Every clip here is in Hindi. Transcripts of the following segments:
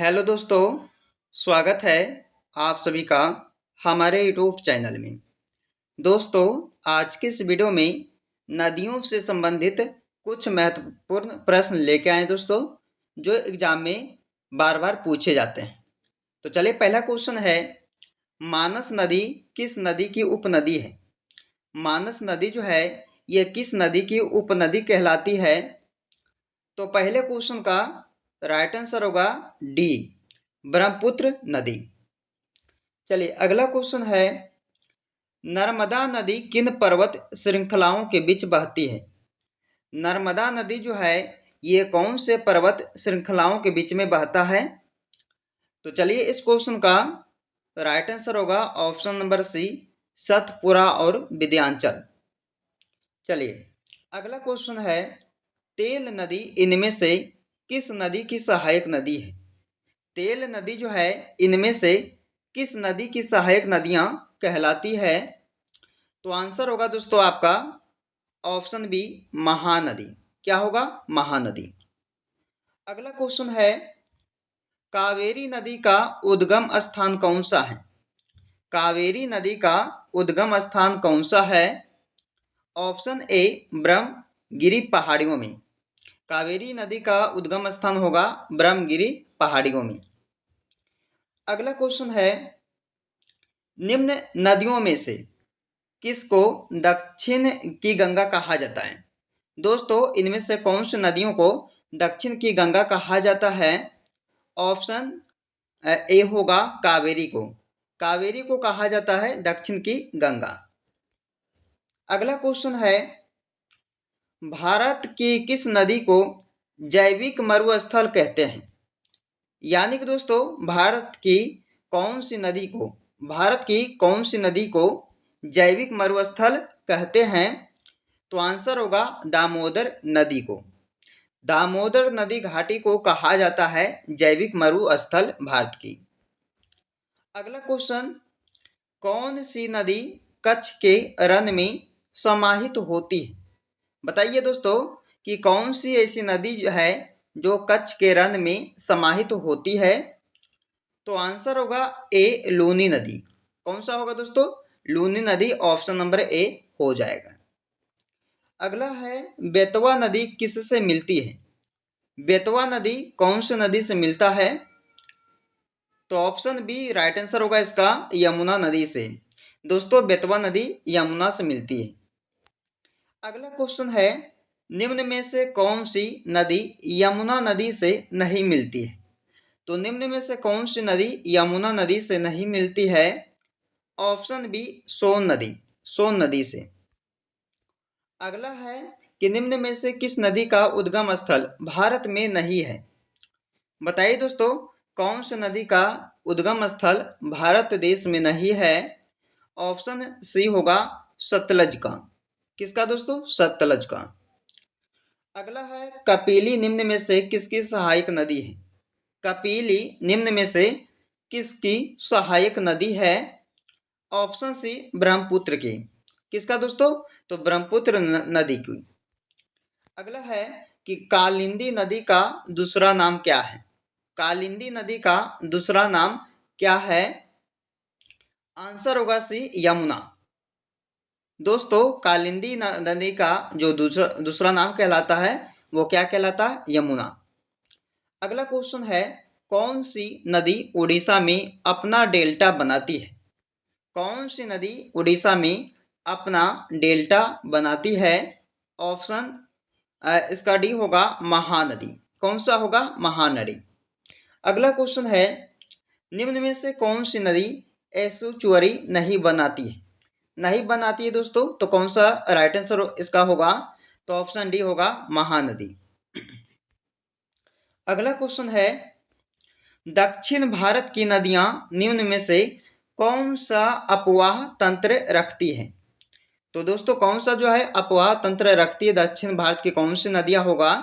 हेलो दोस्तों, स्वागत है आप सभी का हमारे यूट्यूब चैनल में। दोस्तों, आज की इस वीडियो में नदियों से संबंधित कुछ महत्वपूर्ण प्रश्न लेके आए दोस्तों, जो एग्जाम में बार बार पूछे जाते हैं। तो चलिए, पहला क्वेश्चन है, मानस नदी किस नदी की उपनदी है? मानस नदी जो है ये किस नदी की उपनदी कहलाती है? तो पहले क्वेश्चन का राइट आंसर होगा डी, ब्रह्मपुत्र नदी। चलिए, अगला क्वेश्चन है, नर्मदा नदी किन पर्वत श्रृंखलाओं के बीच बहती है? नर्मदा नदी जो है ये कौन से पर्वत श्रृंखलाओं के बीच में बहता है? तो चलिए, इस क्वेश्चन का राइट आंसर होगा ऑप्शन नंबर सी, सतपुरा और विंध्याचल। चलिए, अगला क्वेश्चन है, तेल नदी इनमें से किस नदी की सहायक नदी है? तेल नदी जो है इनमें से किस नदी की सहायक नदियां कहलाती है? तो आंसर होगा दोस्तों आपका ऑप्शन बी, महानदी। क्या होगा? महानदी। अगला क्वेश्चन है, कावेरी नदी का उद्गम स्थान कौन सा है? कावेरी नदी का उद्गम स्थान कौन सा है? ऑप्शन ए, ब्रह्मगिरी पहाड़ियों में। कावेरी नदी का उद्गम स्थान होगा ब्रह्मगिरी पहाड़ियों में। अगला क्वेश्चन है, निम्न नदियों में से किसको दक्षिण की गंगा कहा जाता है? दोस्तों, इनमें से कौन सी नदियों को दक्षिण की गंगा कहा जाता है? ऑप्शन ए होगा कावेरी को। कावेरी को कहा जाता है दक्षिण की गंगा। अगला क्वेश्चन है, भारत की किस नदी को जैविक मरुस्थल कहते हैं? यानी कि दोस्तों, भारत की कौन सी नदी को जैविक मरुस्थल कहते हैं? तो आंसर होगा दामोदर नदी को। दामोदर नदी घाटी को कहा जाता है जैविक मरुस्थल भारत की। अगला क्वेश्चन, कौन सी नदी कच्छ के रन में समाहित होती है? बताइए दोस्तों कि कौन सी ऐसी नदी है जो कच्छ के रन में समाहित होती है? तो आंसर होगा ए, लूनी नदी। कौन सा होगा दोस्तों? लूनी नदी। ऑप्शन नंबर ए हो जाएगा। अगला है, बेतवा नदी किससे मिलती है? बेतवा नदी कौन सी नदी से मिलता है? तो ऑप्शन बी राइट आंसर होगा इसका, यमुना नदी से। दोस्तों, बेतवा नदी यमुना से मिलती है। अगला क्वेश्चन है, निम्न में से कौन सी नदी यमुना नदी से नहीं मिलती है? तो निम्न में से कौन सी नदी यमुना नदी से नहीं मिलती है? ऑप्शन बी, सोन नदी। सोन नदी से। अगला है कि निम्न में से किस नदी का उद्गम स्थल भारत में नहीं है? बताइए दोस्तों, कौन सी नदी का उद्गम स्थल भारत देश में नहीं है? ऑप्शन सी होगा सतलज का। किसका दोस्तों? सतलज का। अगला है, कपिली निम्न में से किसकी सहायक नदी है? कपिली निम्न में से किसकी सहायक नदी है? ऑप्शन सी, ब्रह्मपुत्र की। किसका दोस्तों? तो ब्रह्मपुत्र नदी की। अगला है कि कालिंदी नदी का दूसरा नाम क्या है? कालिंदी नदी का दूसरा नाम क्या है? आंसर होगा सी, यमुना। दोस्तों, कालिंदी नदी का जो दूसरा नाम कहलाता है वो क्या कहलाता है? यमुना। अगला क्वेश्चन है, कौन सी नदी उड़ीसा में अपना डेल्टा बनाती है? कौन सी नदी उड़ीसा में अपना डेल्टा बनाती है? ऑप्शन इसका डी होगा, महानदी। कौन सा होगा? महानदी। अगला क्वेश्चन है, निम्न में से कौन सी नदी एस्चुअरी नहीं बनाती है? नहीं बनाती है दोस्तों, तो कौन सा राइट आंसर इसका होगा? तो ऑप्शन डी होगा, महानदी। अगला क्वेश्चन है, दक्षिण भारत की नदियां निम्न में से कौन सा अपवाह तंत्र रखती है? तो दोस्तों, कौन सा जो है अपवाह तंत्र रखती है दक्षिण भारत की कौन सी नदियां होगा?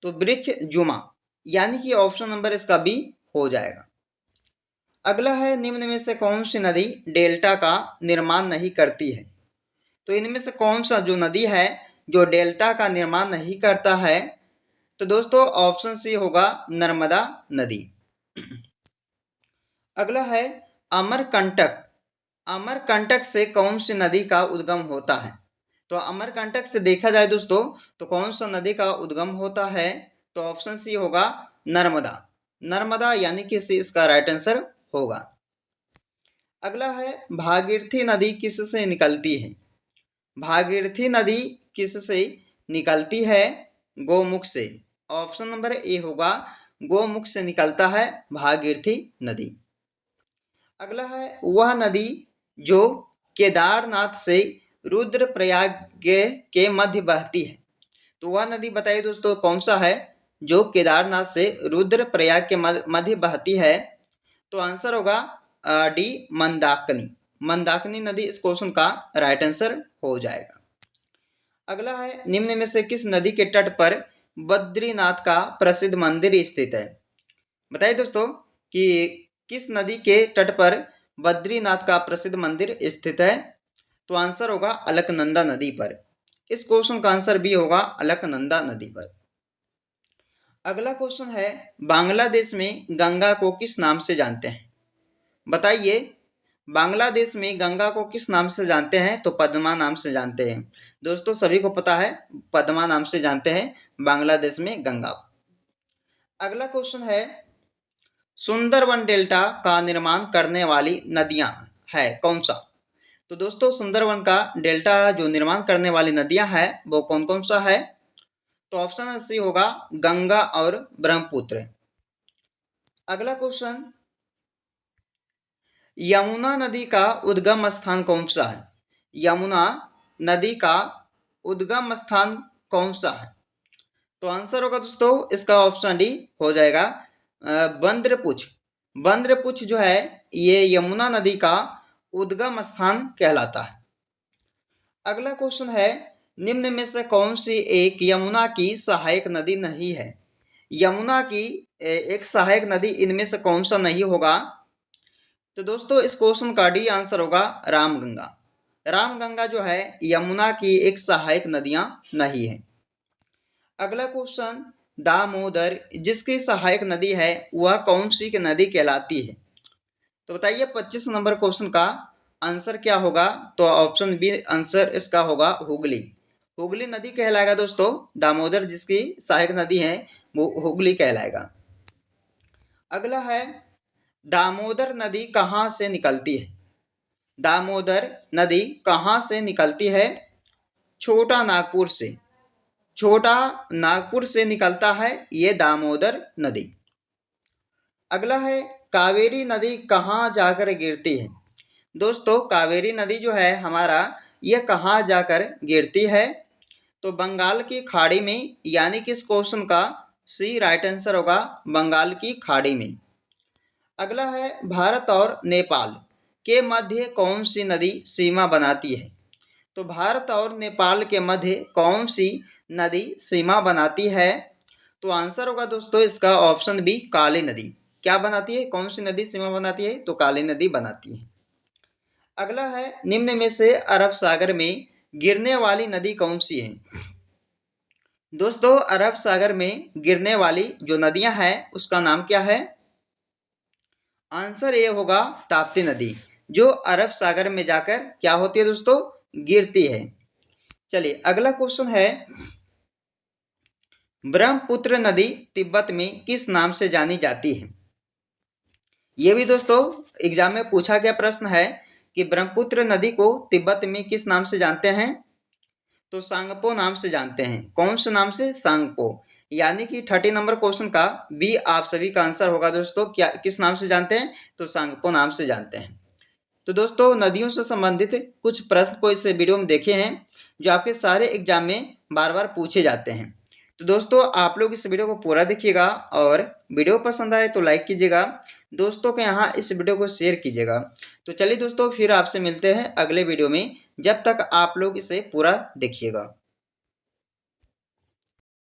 तो वृक्ष जुमा, यानी कि ऑप्शन नंबर इसका बी हो जाएगा। अगला है, निम्न में से कौन सी नदी डेल्टा का निर्माण नहीं करती है? तो इनमें से कौन सा जो नदी है जो डेल्टा का निर्माण नहीं करता है? तो दोस्तों, ऑप्शन सी होगा, नर्मदा नदी। अगला है अमरकंटक। अमरकंटक से कौन सी नदी का उद्गम होता है? तो अमरकंटक से देखा जाए दोस्तों तो कौन सा नदी का उद्गम होता है? तो ऑप्शन सी होगा नर्मदा। नर्मदा यानी कि सी इसका राइट आंसर होगा। अगला है भागीरथी नदी किससे निकलती है? भागीरथी नदी किससे निकलती है? गोमुख से। ऑप्शन नंबर ए होगा गोमुख से निकलता है भागीरथी नदी। अगला है वह नदी जो केदारनाथ से रुद्रप्रयाग के मध्य बहती है। तो वह नदी बताइए दोस्तों कौन सा है जो केदारनाथ से रुद्रप्रयाग के मध्य बहती है? तो आंसर होगा डी मंदाकिनी। मंदाकिनी नदी इस क्वेश्चन का राइट आंसर हो जाएगा। अगला है निम्न में से किस नदी के तट पर बद्रीनाथ का प्रसिद्ध मंदिर स्थित है? बताइए दोस्तों कि किस नदी के तट पर बद्रीनाथ का प्रसिद्ध मंदिर स्थित है? तो आंसर होगा अलकनंदा नदी पर। इस क्वेश्चन का आंसर भी होगा अलकनंदा नदी पर। अगला क्वेश्चन है बांग्लादेश में गंगा को किस नाम से जानते हैं? बताइए बांग्लादेश में गंगा को किस नाम से जानते हैं? तो पद्मा नाम से जानते हैं। दोस्तों सभी को पता है पद्मा नाम से जानते हैं बांग्लादेश में गंगा। अगला क्वेश्चन है सुंदरवन डेल्टा का निर्माण करने वाली नदियां है कौन सा? तो दोस्तों सुंदरवन का डेल्टा जो निर्माण करने वाली नदियां हैं वो कौन कौन सा है? तो ऑप्शन सी होगा गंगा और ब्रह्मपुत्र। अगला क्वेश्चन यमुना नदी का उद्गम स्थान कौन सा है? यमुना नदी का उद्गम स्थान कौन सा है? तो आंसर होगा दोस्तों इसका ऑप्शन डी हो जाएगा बंद्रपुछ। बंद्रपुछ जो है ये यमुना नदी का उद्गम स्थान कहलाता है। अगला क्वेश्चन है निम्न में से कौन सी एक यमुना की सहायक नदी नहीं है? यमुना की एक सहायक नदी इनमें से कौन सा नहीं होगा? तो दोस्तों इस क्वेश्चन का डी आंसर होगा रामगंगा। रामगंगा जो है यमुना की एक सहायक नदियां नहीं है। अगला क्वेश्चन दामोदर जिसकी सहायक नदी है वह कौन सी नदी कहलाती है? तो बताइए 25 नंबर क्वेश्चन का आंसर क्या होगा? तो ऑप्शन बी आंसर इसका होगा हुगली। हुगली नदी कहलाएगा दोस्तों। दामोदर जिसकी सहायक नदी है वो हुगली कहलाएगा। अगला है दामोदर नदी कहाँ से निकलती है? दामोदर नदी कहाँ से निकलती है? छोटा नागपुर से। छोटा नागपुर से निकलता है ये दामोदर नदी। अगला है कावेरी नदी कहाँ जाकर गिरती है? दोस्तों कावेरी नदी जो है हमारा ये कहाँ जाकर गिरती है? तो बंगाल की खाड़ी में, यानी कि इस क्वेश्चन का सी राइट आंसर होगा बंगाल की खाड़ी में। अगला है भारत और नेपाल के मध्य कौन सी नदी सीमा बनाती है? तो भारत और नेपाल के मध्य कौन सी नदी सीमा बनाती है? तो आंसर होगा दोस्तों इसका ऑप्शन बी काली नदी। क्या बनाती है? कौन सी नदी सीमा बनाती है? तो काली नदी बनाती है। अगला है निम्न में से अरब सागर में गिरने वाली नदी कौन सी है? दोस्तों अरब सागर में गिरने वाली जो नदियां हैं उसका नाम क्या है? आंसर ये होगा ताप्ती नदी जो अरब सागर में जाकर क्या होती है दोस्तों? गिरती है। चलिए अगला क्वेश्चन है ब्रह्मपुत्र नदी तिब्बत में किस नाम से जानी जाती है? ये भी दोस्तों एग्जाम में पूछा गया प्रश्न है कि ब्रह्मपुत्र नदी को तिब्बत में किस नाम से जानते हैं? तो सांगपो नाम से जानते हैं। कौन से नाम से? सांगपो। यानी कि 30 नंबर क्वेश्चन का बी आप सभी का आंसर होगा दोस्तों। क्या किस नाम से जानते हैं? तो सांगपो नाम से जानते हैं। तो दोस्तों नदियों से संबंधित कुछ प्रश्न को इस वीडियो में देखे हैं जो आपके सारे एग्जाम में बार बार पूछे जाते हैं। तो दोस्तों आप लोग इस वीडियो को पूरा देखिएगा और वीडियो पसंद आए तो लाइक कीजिएगा, दोस्तों के यहाँ इस वीडियो को शेयर कीजिएगा। तो चलिए दोस्तों फिर आपसे मिलते हैं अगले वीडियो में, जब तक आप लोग इसे पूरा देखिएगा।